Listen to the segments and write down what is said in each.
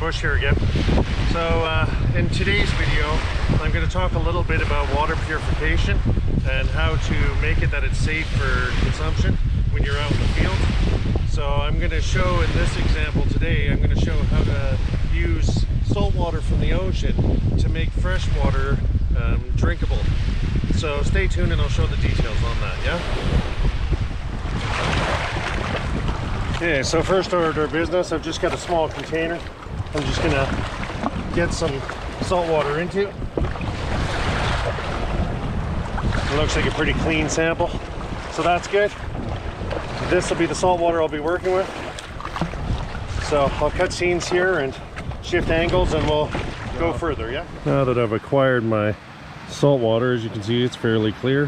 bush here again. So in today's video, I'm going to talk a little bit about water purification and how to make it that it's safe for consumption when you're out in the field. So I'm going to show in this example today, I'm going to show how to use salt water from the ocean to make fresh water drinkable. So stay tuned and I'll show the details on that, yeah? Okay, so first order of business, I've just got a small container. I'm just gonna get some salt water into. It looks like a pretty clean sample, so that's good. This will be the salt water I'll be working with. So I'll cut scenes here and shift angles and we'll go further, yeah? Now that I've acquired my salt water, as you can see, it's fairly clear.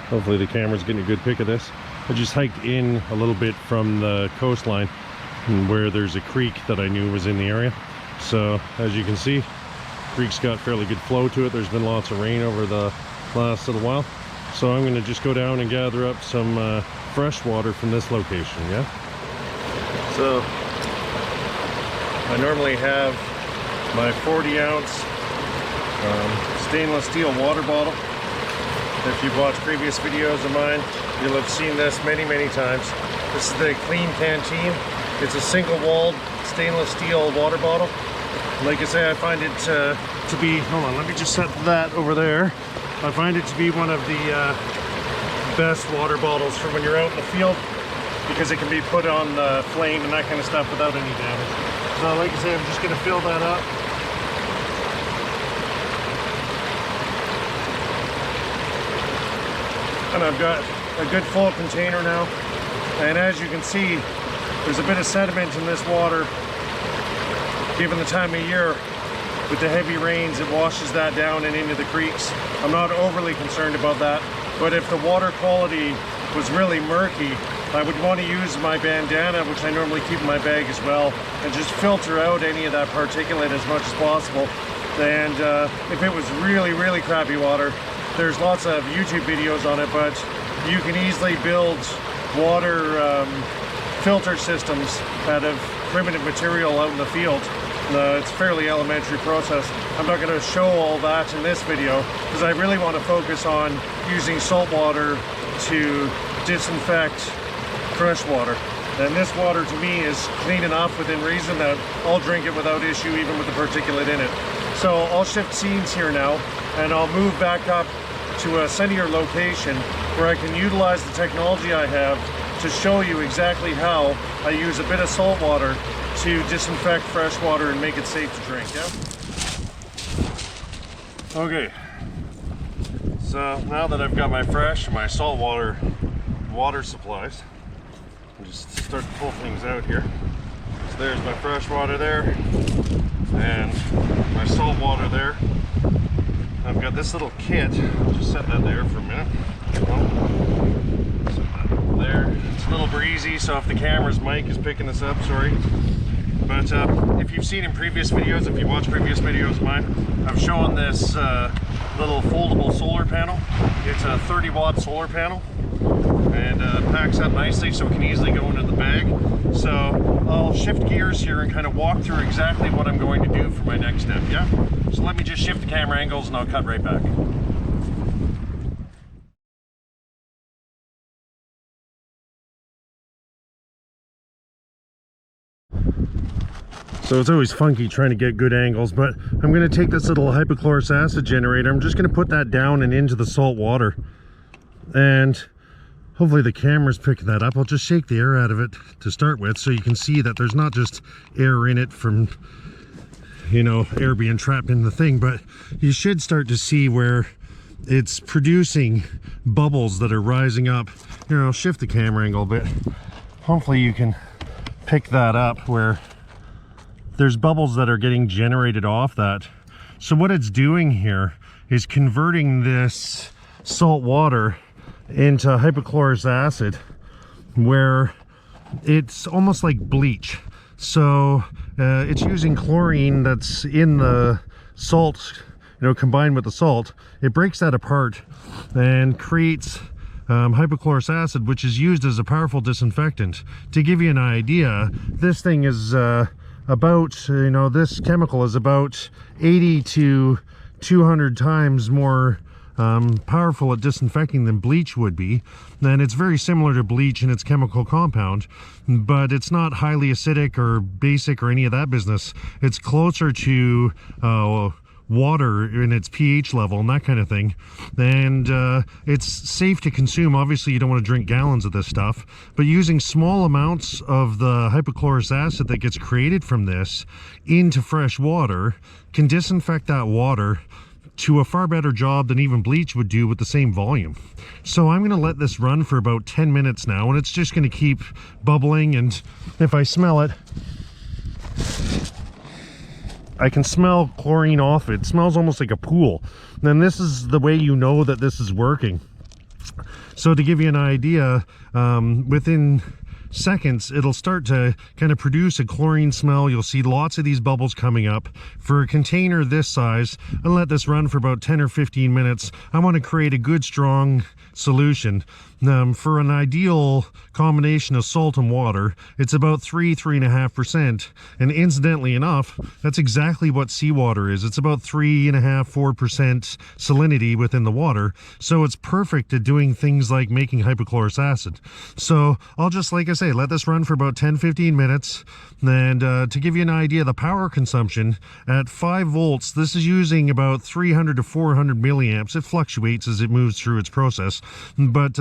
Hopefully the camera's getting a good pic of this. I just hiked in a little bit from the coastline where there's a creek that I knew was in the area. So as you can see, the creek's got fairly good flow to it. There's been lots of rain over the last little while. So I'm gonna just go down and gather up some fresh water from this location, yeah? So I normally have my 40-ounce stainless steel water bottle. If you've watched previous videos of mine, you'll have seen this many times. This is the Clean Canteen. It's a single-walled stainless steel water bottle. Like I say, I find it to be, hold on, let me just set that over there. I find it to be one of the best water bottles for when you're out in the field, because it can be put on the flame and that kind of stuff without any damage. So like I say, I'm just gonna fill that up. And I've got a good full container now, and as you can see, there's a bit of sediment in this water. Given the time of year, with the heavy rains, it washes that down and into the creeks. I'm not overly concerned about that, but if the water quality was really murky, I would want to use my bandana, which I normally keep in my bag as well, and just filter out any of that particulate as much as possible. And if it was really crappy water, there's lots of YouTube videos on it, but you can easily build water filter systems out of primitive material out in the field. It's a fairly elementary process. I'm not going to show all that in this video because I really want to focus on using salt water to disinfect fresh water. And this water to me is clean enough within reason that I'll drink it without issue, even with the particulate in it. So I'll shift scenes here now and I'll move back up to a sunnier location where I can utilize the technology I have to show you exactly how I use a bit of salt water to disinfect fresh water and make it safe to drink, yeah? Okay, so now that I've got my fresh and my salt water supplies, I'll just start to pull things out here. So there's my fresh water there and my salt water there. I've got this little kit. I'll just set that there for a minute. Set that over there. It's a little breezy, so if the camera's mic is picking this up, sorry. But if you've seen in previous videos, if you watch previous videos of mine, I've shown this little foldable solar panel. It's a 30-watt solar panel, and packs up nicely so it can easily go into the bag. So I'll shift gears here and kind of walk through exactly what I'm going to do for my next step, yeah? So let me just shift the camera angles and I'll cut right back. So it's always funky trying to get good angles, but I'm going to take this little hypochlorous acid generator. I'm just going to put that down and into the salt water. And hopefully the camera's picking that up. I'll just shake the air out of it to start with so you can see that there's not just air in it from, you know, air being trapped in the thing, but you should start to see where it's producing bubbles that are rising up. Here, I'll shift the camera angle a bit. Hopefully you can pick that up where there's bubbles that are getting generated off that. So what it's doing here is converting this salt water into hypochlorous acid, where it's almost like bleach. So it's using chlorine that's in the salt, you know, combined with the salt. It breaks that apart and creates hypochlorous acid, which is used as a powerful disinfectant. To give you an idea, this thing is about, you know, this chemical is about 80 to 200 times more powerful at disinfecting than bleach would be. And it's very similar to bleach in its chemical compound, but it's not highly acidic or basic or any of that business. It's closer to water in its pH level and that kind of thing. And it's safe to consume. Obviously you don't want to drink gallons of this stuff, but using small amounts of the hypochlorous acid that gets created from this into fresh water can disinfect that water to a far better job than even bleach would do with the same volume. So I'm going to let this run for about 10 minutes now, and it's just going to keep bubbling. And if I smell it, I can smell chlorine off it. It smells almost like a pool. And this is the way you know that this is working. So to give you an idea, within seconds it'll start to kind of produce a chlorine smell. You'll see lots of these bubbles coming up. For a container this size, and let this run for about 10 or 15 minutes. I want to create a good strong solution. For an ideal combination of salt and water, it's about 3.5%. And incidentally enough, that's exactly what seawater is. It's about 3.5–4% salinity within the water. So it's perfect at doing things like making hypochlorous acid. So I'll just, like I say, let this run for about 10–15 minutes. And to give you an idea, the power consumption at 5 volts, this is using about 300 to 400 milliamps. It fluctuates as it moves through its process. But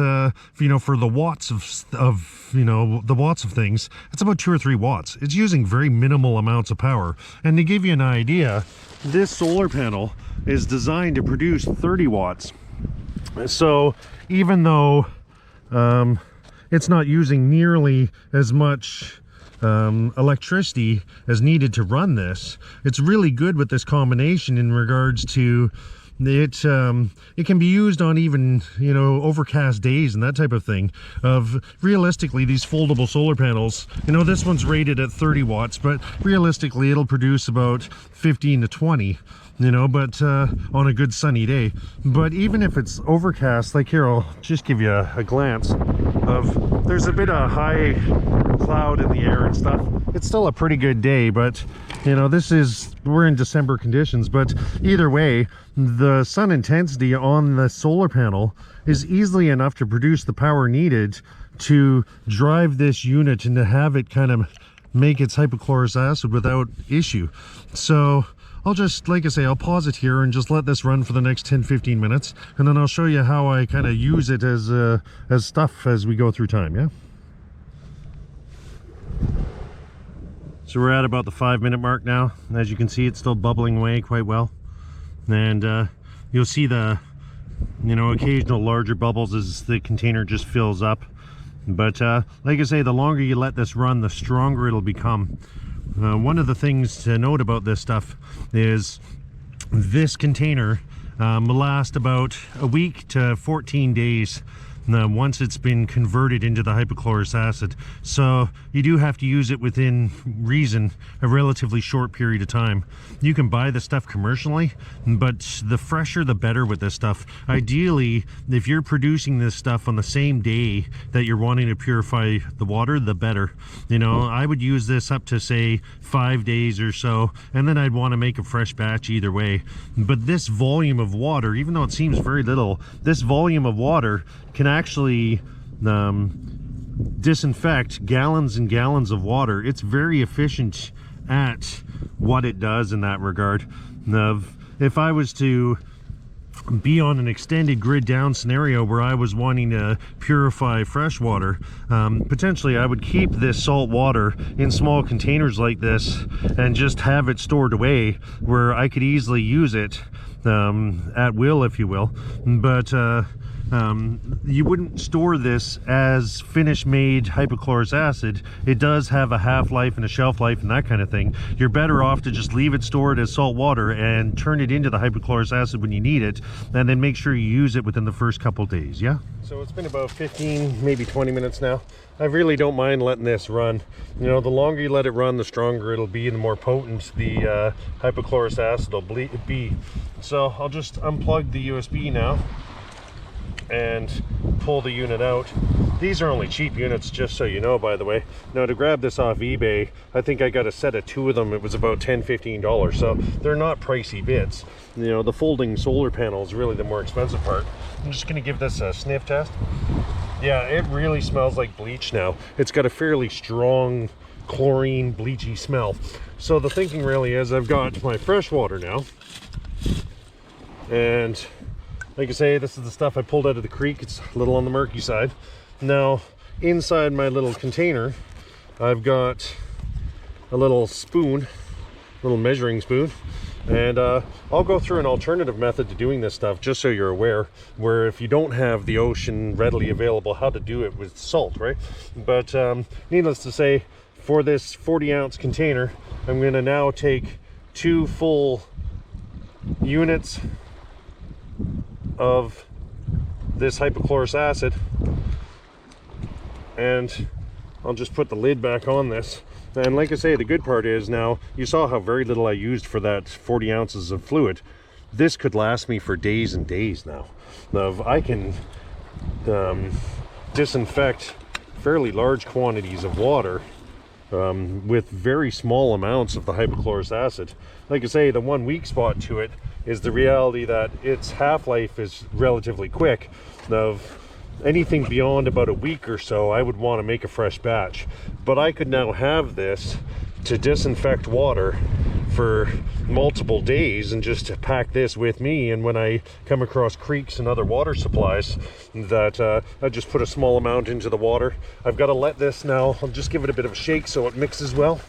you know, for the watts of you know, the watts of things, it's about 2 or 3 watts. It's using very minimal amounts of power. And to give you an idea, this solar panel is designed to produce 30 watts. So even though it's not using nearly as much electricity as needed to run this, it's really good with this combination in regards to it can be used on even, you know, overcast days and that type of thing. Realistically, these foldable solar panels, you know, this one's rated at 30 watts, but realistically it'll produce about 15 to 20, you know, but on a good sunny day. But even if it's overcast, like here, I'll just give you a glance of, there's a bit of high cloud in the air and stuff. It's still a pretty good day, but you know, we're in December conditions. But either way, the sun intensity on the solar panel is easily enough to produce the power needed to drive this unit and to have it kind of make its hypochlorous acid without issue. So I'll just, like I say, I'll pause it here and just let this run for the next 10–15 minutes, and then I'll show you how I kind of use it as stuff as we go through time. Yeah. So we're at about the 5-minute mark now. As you can see, it's still bubbling away quite well. And you'll see the, you know, occasional larger bubbles as the container just fills up. But like I say, the longer you let this run, the stronger it'll become. One of the things to note about this stuff is this container will last about a week to 14 days once it's been converted into the hypochlorous acid. So you do have to use it within reason, a relatively short period of time. You can buy the stuff commercially, but the fresher the better with this stuff. Ideally, if you're producing this stuff on the same day that you're wanting to purify the water, the better. You know, I would use this up to say 5 days or so, and then I'd want to make a fresh batch either way. But this volume of water, even though it seems very little, this volume of water can actually disinfect gallons and gallons of water. It's very efficient at what it does in that regard. If I was to be on an extended grid down scenario where I was wanting to purify fresh water, potentially I would keep this salt water in small containers like this and just have it stored away where I could easily use it at will, if you will. But you wouldn't store this as finished made hypochlorous acid. It does have a half-life and a shelf life and that kind of thing. You're better off to just leave it stored as salt water and turn it into the hypochlorous acid when you need it, and then make sure you use it within the first couple days. Yeah. So it's been about 15, maybe 20 minutes now. I really don't mind letting this run. You know, the longer you let it run, the stronger it'll be and the more potent the hypochlorous acid will be. So I'll just unplug the USB now and pull the unit out. These are only cheap units, just so you know, by the way. Now, to grab this off eBay, I think I got a set of 2 of them. It was about $10–15, so they're not pricey bits. You know, the folding solar panel is really the more expensive part. I'm just going to give this a sniff test. Yeah, it really smells like bleach now. It's got a fairly strong chlorine, bleachy smell. So the thinking really is, I've got my fresh water now, and like I say, this is the stuff I pulled out of the creek. It's a little on the murky side. Now, inside my little container, I've got a little spoon, little measuring spoon, and I'll go through an alternative method to doing this stuff, just so you're aware, where if you don't have the ocean readily available, how to do it with salt, right? But needless to say, for this 40-ounce container, I'm going to now take 2 full units of this hypochlorous acid, and I'll just put the lid back on this. And like I say, the good part is, now you saw how very little I used for that 40 ounces of fluid. This could last me for days and days now. Now I can disinfect fairly large quantities of water with very small amounts of the hypochlorous acid. Like I say, the one weak spot to it is the reality that its half-life is relatively quick. Of anything beyond about a week or so, I would want to make a fresh batch. But I could now have this to disinfect water for multiple days, and just to pack this with me, and when I come across creeks and other water supplies, that I just put a small amount into the water. I've got to let this now, I'll just give it a bit of a shake so it mixes well.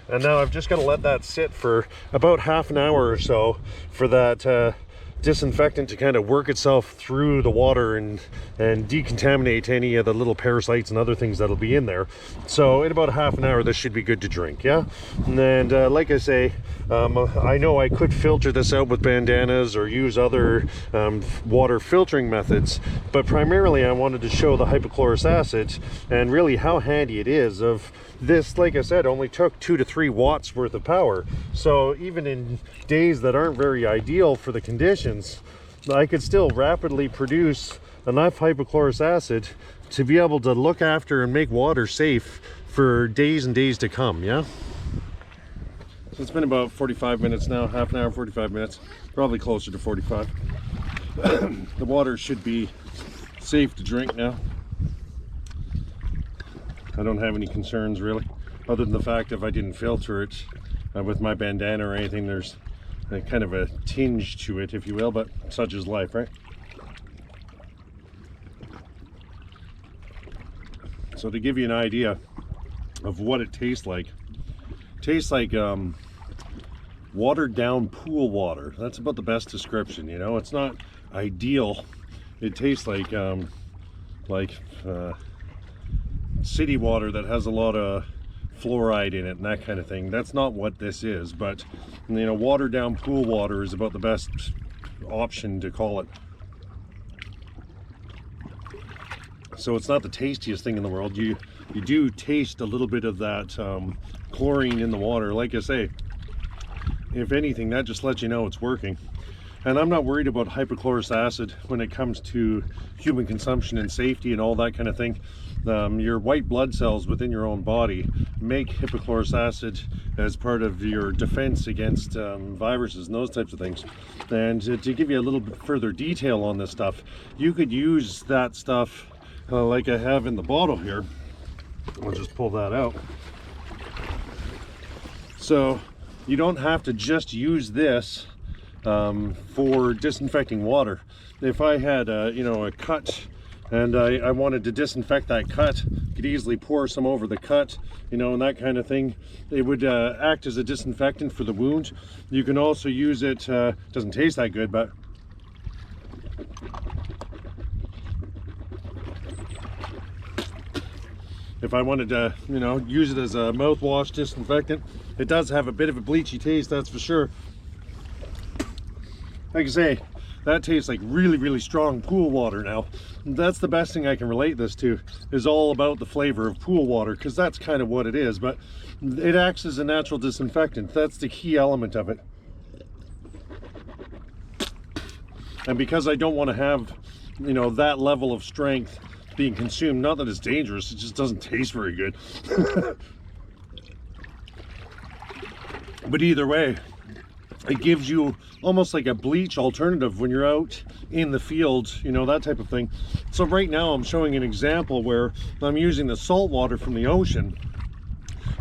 And now I've just got to let that sit for about half an hour or so for that disinfectant to kind of work itself through the water and decontaminate any of the little parasites and other things that'll be in there. So in about half an hour, this should be good to drink, yeah? And like I say, I know I could filter this out with bandanas or use other water filtering methods, but primarily I wanted to show the hypochlorous acid and really how handy it is. Of this, like I said, only took 2 to 3 watts worth of power. So even in days that aren't very ideal for the conditions, I could still rapidly produce enough hypochlorous acid to be able to look after and make water safe for days and days to come, yeah? So it's been about 45 minutes now, half an hour, 45 minutes, probably closer to 45. The water should be safe to drink now. I don't have any concerns really, other than the fact if I didn't filter it with my bandana or anything, there's a kind of a tinge to it, if you will, but such is life, right? So to give you an idea of what it tastes like watered down pool water. That's about the best description, you know? It's not ideal. It tastes like city water that has a lot of fluoride in it and that kind of thing. That's not what this is, but you know, watered down pool water is about the best option to call it. So it's not the tastiest thing in the world. You do taste a little bit of that chlorine in the water. Like I say, if anything, that just lets you know it's working. And I'm not worried about hypochlorous acid when it comes to human consumption and safety and all that kind of thing. Your white blood cells within your own body make hypochlorous acid as part of your defense against viruses and those types of things. And to give you a little bit further detail on this stuff, you could use that stuff like I have in the bottle here. I'll just pull that out. So you don't have to just use this for disinfecting water. If I had a cut and I wanted to disinfect that cut, could easily pour some over the cut, and that kind of thing. It would act as a disinfectant for the wound. You can also use it, doesn't taste that good, but if I wanted to, use it as a mouthwash disinfectant, it does have a bit of a bleachy taste, that's for sure. Like I say, that tastes like really, really strong pool water now. That's the best thing I can relate this to, is all about the flavor of pool water, because that's kind of what it is, but it acts as a natural disinfectant. That's the key element of it. And because I don't want to have, that level of strength being consumed. Not that it's dangerous, it just doesn't taste very good. But either way, it gives you almost like a bleach alternative when you're out in the field, you know, that type of thing. So right now I'm showing an example where I'm using the salt water from the ocean.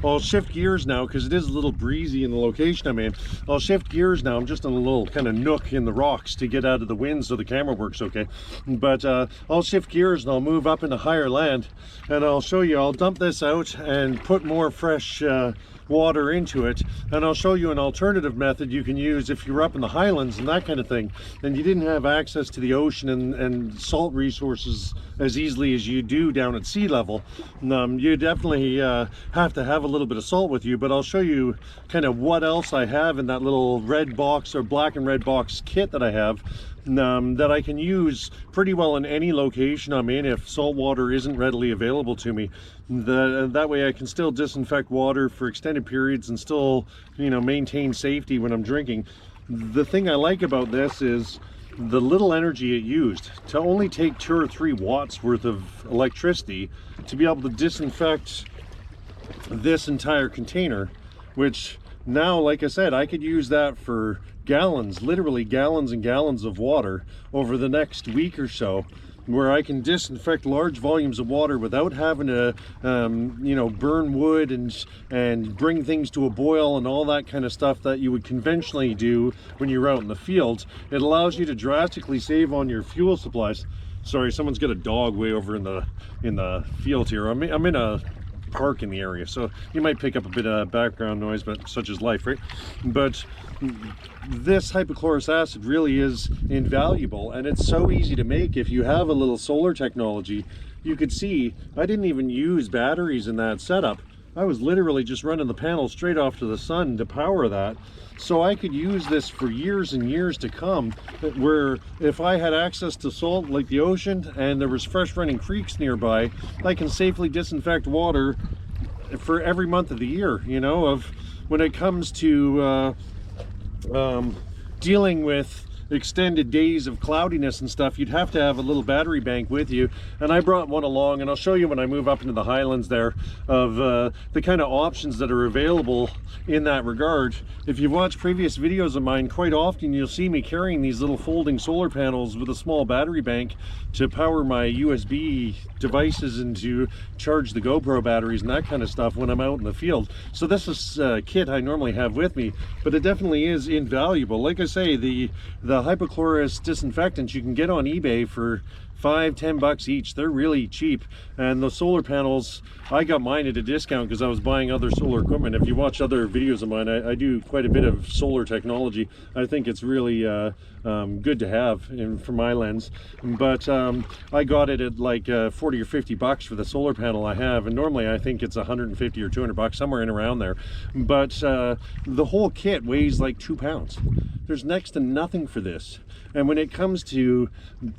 I'll shift gears now because it is a little breezy in the location I'm in. I'll shift gears now. I'm just in a little kind of nook in the rocks to get out of the wind so the camera works okay. But I'll shift gears and I'll move up into higher land, and I'll show you. I'll dump this out and put more fresh water into it, and I'll show you an alternative method you can use if you're up in the highlands and that kind of thing, and you didn't have access to the ocean and salt resources as easily as you do down at sea level. You definitely have to have a little bit of salt with you, but I'll show you kind of what else I have in that little red box or black and red box kit that I have, that I can use pretty well in any location I'm in if salt water isn't readily available to me. That way I can still disinfect water for extended periods and still, you know, maintain safety when I'm drinking. The thing I like about this is the little energy it used to only take 2 or 3 watts worth of electricity to be able to disinfect this entire container, which now, like I said, I could use that for gallons, literally gallons and gallons of water over the next week or so, where I can disinfect large volumes of water without having to you know, burn wood and bring things to a boil and all that kind of stuff that you would conventionally do when you're out in the field. It allows you to drastically save on your fuel supplies. Sorry, someone's got a dog way over in the field here. I'm in a park in the area, so you might pick up a bit of background noise, but such is life, right? But this hypochlorous acid really is invaluable, and it's so easy to make if you have a little solar technology. You could see I didn't even use batteries in that setup. I was literally just running the panel straight off to the sun to power that, so I could use this for years and years to come, where if I had access to salt like the ocean and there was fresh running creeks nearby, I can safely disinfect water for every month of the year. You know, of when it comes to dealing with extended days of cloudiness and stuff, you'd have to have a little battery bank with you, and I brought one along, and I'll show you when I move up into the highlands there of the kind of options that are available in that regard. If you've watched previous videos of mine, quite often you'll see me carrying these little folding solar panels with a small battery bank to power my USB devices and to charge the GoPro batteries and that kind of stuff when I'm out in the field. So this is a kit I normally have with me, but it definitely is invaluable. Like I say, the hypochlorous disinfectants you can get on eBay for $5–10 bucks each. They're really cheap, and the solar panels, I got mine at a discount because I was buying other solar equipment. If you watch other videos of mine, I do quite a bit of solar technology. I think it's really good to have for my lens, but I got it at like 40 or 50 bucks for the solar panel I have, and normally I think it's 150 or 200 bucks, somewhere in around there. But the whole kit weighs like 2 pounds. There's next to nothing for this. And when it comes to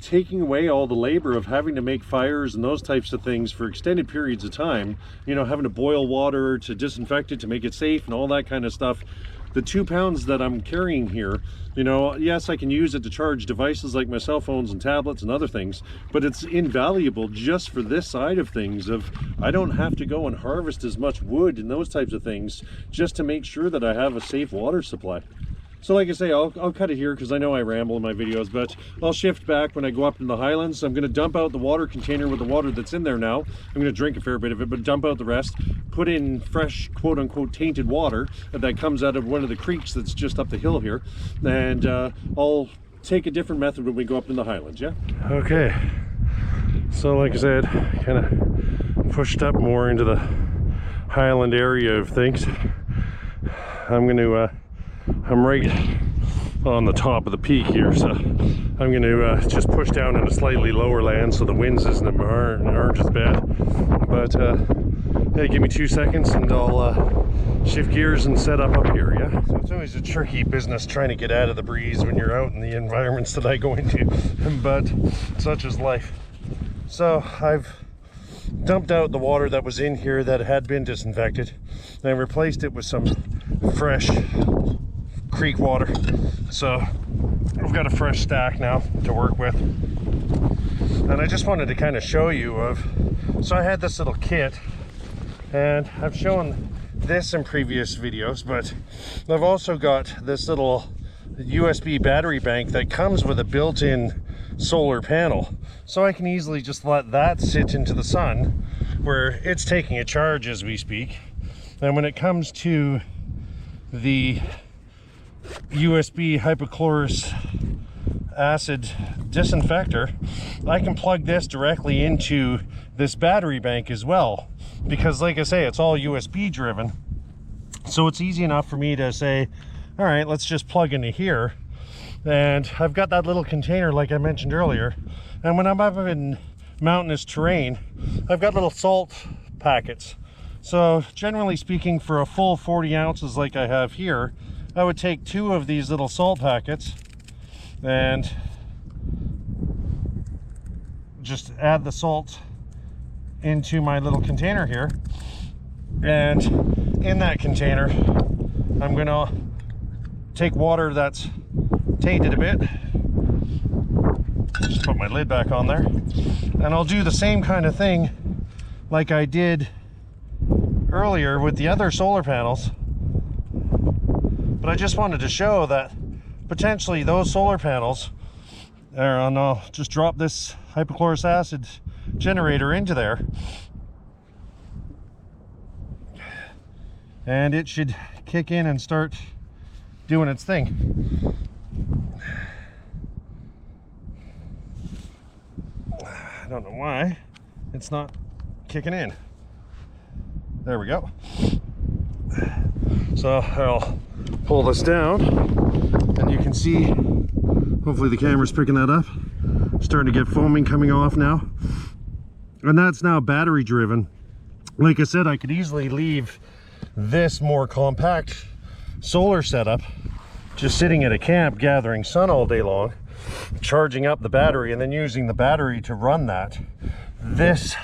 taking away all the labor of having to make fires and those types of things for extended periods of time, you know, having to boil water to disinfect it to make it safe and all that kind of stuff, the 2 pounds that I'm carrying here, you know, yes, I can use it to charge devices like my cell phones and tablets and other things, but it's invaluable just for this side of things. Of I don't have to go and harvest as much wood and those types of things just to make sure that I have a safe water supply. So like I say, I'll cut it here because I know I ramble in my videos, but I'll shift back when I go up in the highlands. I'm going to dump out the water container with the water that's in there now. I'm going to drink a fair bit of it, but dump out the rest, put in fresh, quote-unquote, tainted water that comes out of one of the creeks that's just up the hill here, and I'll take a different method when we go up in the highlands, yeah? Okay, so like I said, kind of pushed up more into the highland area of things. I'm right on the top of the peak here, so I'm going to just push down into slightly lower land so the winds aren't as bad. But hey, give me 2 seconds and I'll shift gears and set up here, yeah? So it's always a tricky business trying to get out of the breeze when you're out in the environments that I go into, but such is life. So I've dumped out the water that was in here that had been disinfected and replaced it with some fresh creek water. So I've got a fresh stack now to work with. And I just wanted to kind of show you so I had this little kit, and I've shown this in previous videos, but I've also got this little USB battery bank that comes with a built-in solar panel, so I can easily just let that sit into the sun where it's taking a charge as we speak. And when it comes to the USB hypochlorous acid disinfector, I can plug this directly into this battery bank as well, because like I say, it's all USB driven, so it's easy enough for me to say, all right, let's just plug into here. And I've got that little container like I mentioned earlier, and when I'm up in mountainous terrain, I've got little salt packets. So generally speaking, for a full 40 ounces like I have here, I would take 2 of these little salt packets and just add the salt into my little container here. And in that container, I'm gonna take water that's tainted a bit, just put my lid back on there, and I'll do the same kind of thing like I did earlier with the other solar panels. But I just wanted to show that potentially those solar panels are on, I'll just drop this hypochlorous acid generator into there, and it should kick in and start doing its thing. I don't know why it's not kicking in. There we go. So I'll pull this down, and you can see, hopefully the camera's picking that up, starting to get foaming coming off now. And that's now battery driven. Like I said, I could easily leave this more compact solar setup just sitting at a camp gathering sun all day long, charging up the battery and then using the battery to run that. This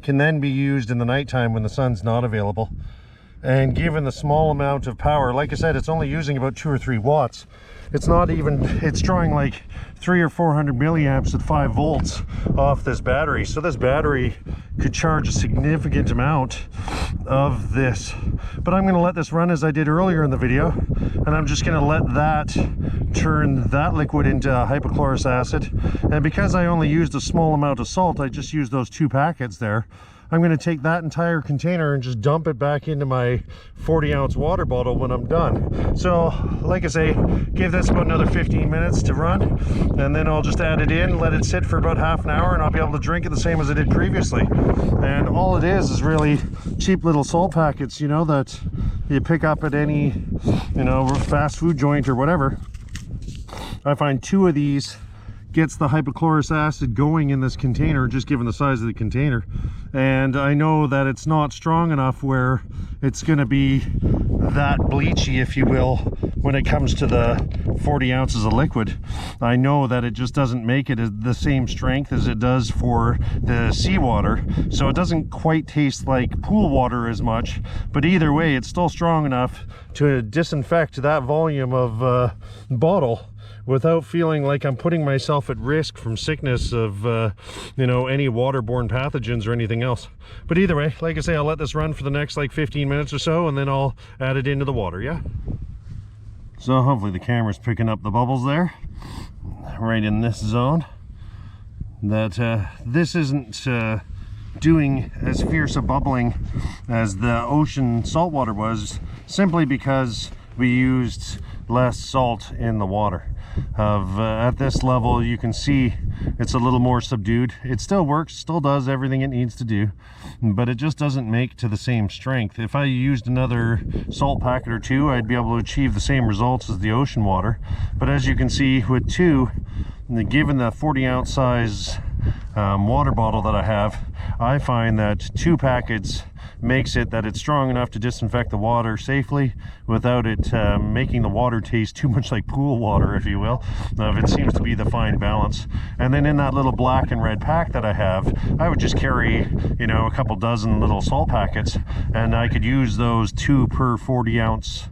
can then be used in the nighttime when the sun's not available. And given the small amount of power, like I said, it's only using about 2 or 3 watts. It's not even, it's drawing like 300 or 400 milliamps at 5 volts off this battery. So this battery could charge a significant amount of this. But I'm going to let this run as I did earlier in the video, and I'm just going to let that turn that liquid into hypochlorous acid. And because I only used a small amount of salt, I just used those 2 packets there. I'm going to take that entire container and just dump it back into my 40-ounce water bottle when I'm done. So like I say, give this about another 15 minutes to run, and then I'll just add it in, let it sit for about half an hour, and I'll be able to drink it the same as I did previously. And all it is really cheap little salt packets, you know, that you pick up at any, you know, fast food joint or whatever. I find 2 of these gets the hypochlorous acid going in this container, just given the size of the container. And I know that it's not strong enough where it's going to be that bleachy, if you will, when it comes to the 40 ounces of liquid. I know that it just doesn't make it the same strength as it does for the seawater, so it doesn't quite taste like pool water as much, but either way it's still strong enough to disinfect that volume of bottle without feeling like I'm putting myself at risk from sickness of, you know, any waterborne pathogens or anything else. But either way, like I say, I'll let this run for the next like 15 minutes or so, and then I'll add it into the water, yeah? So hopefully the camera's picking up the bubbles there, right in this zone. That this isn't doing as fierce a bubbling as the ocean saltwater was, simply because we used less salt in the water. At this level, you can see it's a little more subdued. It still works, still does everything it needs to do, but it just doesn't make to the same strength. If I used another salt packet or 2, I'd be able to achieve the same results as the ocean water. But as you can see with 2, given the 40-ounce size water bottle that I have, I find that 2 packets makes it that it's strong enough to disinfect the water safely without it making the water taste too much like pool water, if you will. It seems to be the fine balance. And then in that little black and red pack that I have, I would just carry, you know, a couple dozen little salt packets, and I could use those 2 per 40 ounce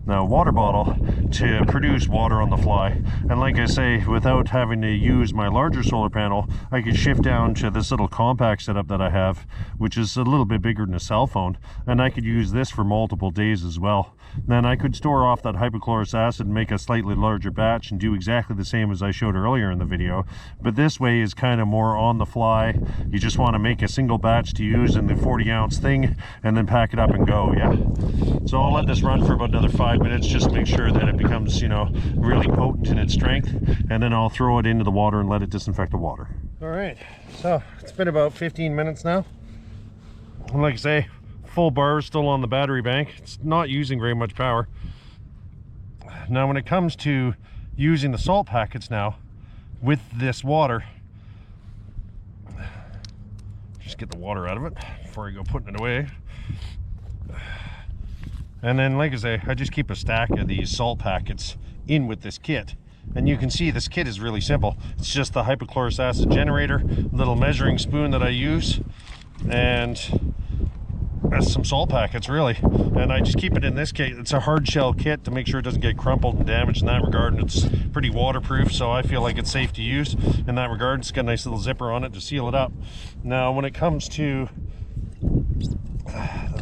water bottle to produce water on the fly. And like I say, without having to use my larger solar panel, I could shift down to this little compact setup that I have, which is a little bit bigger than a cell phone, and I could use this for multiple days as well. Then I could store off that hypochlorous acid and make a slightly larger batch and do exactly the same as I showed earlier in the video. But this way is kind of more on the fly. You just want to make a single batch to use in the 40 ounce thing and then pack it up and go. Yeah, so I'll let this run for about another 5 minutes just to make sure that it becomes, you know, really potent in its strength, and then I'll throw it into the water and let it disinfect the water. All right, so it's been about 15 minutes now. And like I say, full bar still on the battery bank. It's not using very much power. Now when it comes to using the salt packets now with this water, just get the water out of it before I go putting it away. And then, like I say, I just keep a stack of these salt packets in with this kit. And you can see this kit is really simple. It's just the hypochlorous acid generator, little measuring spoon that I use, and that's some salt packets really. And I just keep it in this kit. It's a hard shell kit to make sure it doesn't get crumpled and damaged in that regard, and it's pretty waterproof, so I feel like it's safe to use in that regard. It's got a nice little zipper on it to seal it up. Now when it comes to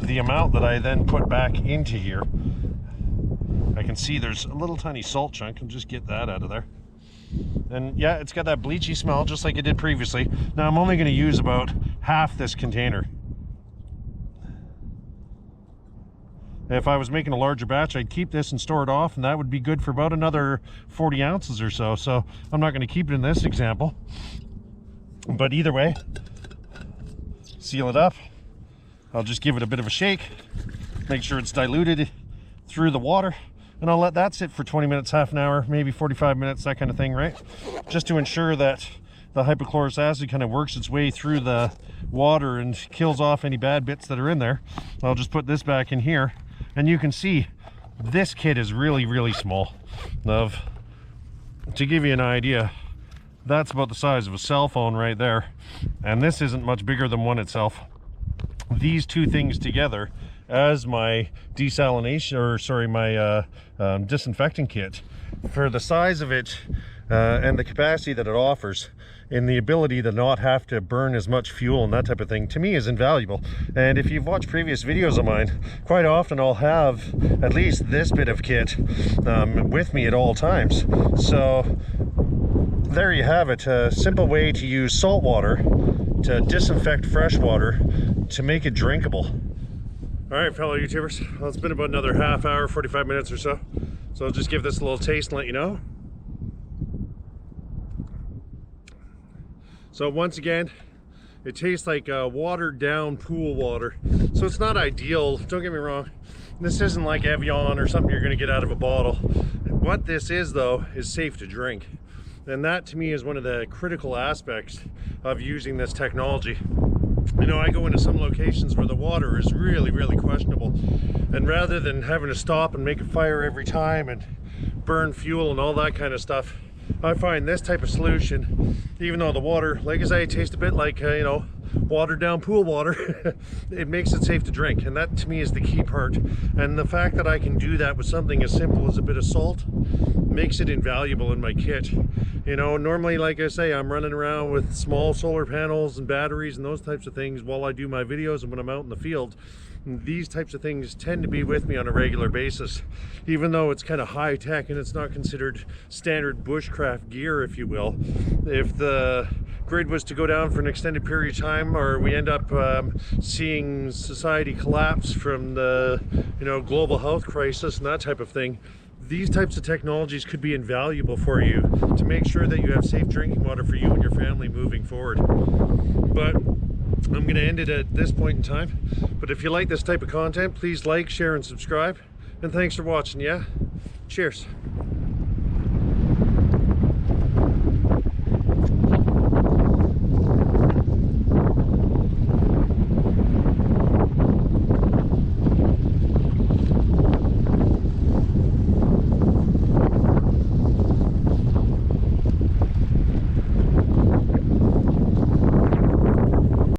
the amount that I then put back into here, I can see there's a little tiny salt chunk. I'll just get that out of there. And yeah, it's got that bleachy smell just like it did previously. Now I'm only going to use about half this container. If I was making a larger batch, I'd keep this and store it off, and that would be good for about another 40 ounces or so. So I'm not going to keep it in this example. But either way, seal it up. I'll just give it a bit of a shake, make sure it's diluted through the water, and I'll let that sit for 20 minutes, half an hour, maybe 45 minutes, that kind of thing, right? Just to ensure that the hypochlorous acid kind of works its way through the water and kills off any bad bits that are in there. I'll just put this back in here, and you can see this kit is really, really small. To give you an idea, that's about the size of a cell phone right there, and this isn't much bigger than one itself. These two things together as my desalination, or sorry, my disinfecting kit, for the size of it and the capacity that it offers, and the ability to not have to burn as much fuel and that type of thing, to me is invaluable. And if you've watched previous videos of mine, quite often I'll have at least this bit of kit with me at all times. So there you have it, a simple way to use salt water to disinfect fresh water to make it drinkable. All right, fellow YouTubers, well, it's been about another half hour, 45 minutes or so. So I'll just give this a little taste and let you know. So once again, it tastes like watered down pool water. So it's not ideal, don't get me wrong. This isn't like Evian or something you're gonna get out of a bottle. What this is though, is safe to drink. And that to me is one of the critical aspects of using this technology. You know, I go into some locations where the water is really, really questionable. And rather than having to stop and make a fire every time and burn fuel and all that kind of stuff, I find this type of solution, even though the water, like I say, tastes a bit like, you know, watered down pool water, it makes it safe to drink. And that to me is the key part. And the fact that I can do that with something as simple as a bit of salt makes it invaluable in my kit. You know, normally, like I say, I'm running around with small solar panels and batteries and those types of things while I do my videos and when I'm out in the field. These types of things tend to be with me on a regular basis, even though it's kind of high tech and it's not considered standard bushcraft gear, if you will. If the grid was to go down for an extended period of time, or we end up seeing society collapse from the, you know, global health crisis and that type of thing, these types of technologies could be invaluable for you to make sure that you have safe drinking water for you and your family moving forward. But I'm going to end it at this point in time. But if you like this type of content, please like, share, and subscribe. And thanks for watching, yeah? Cheers.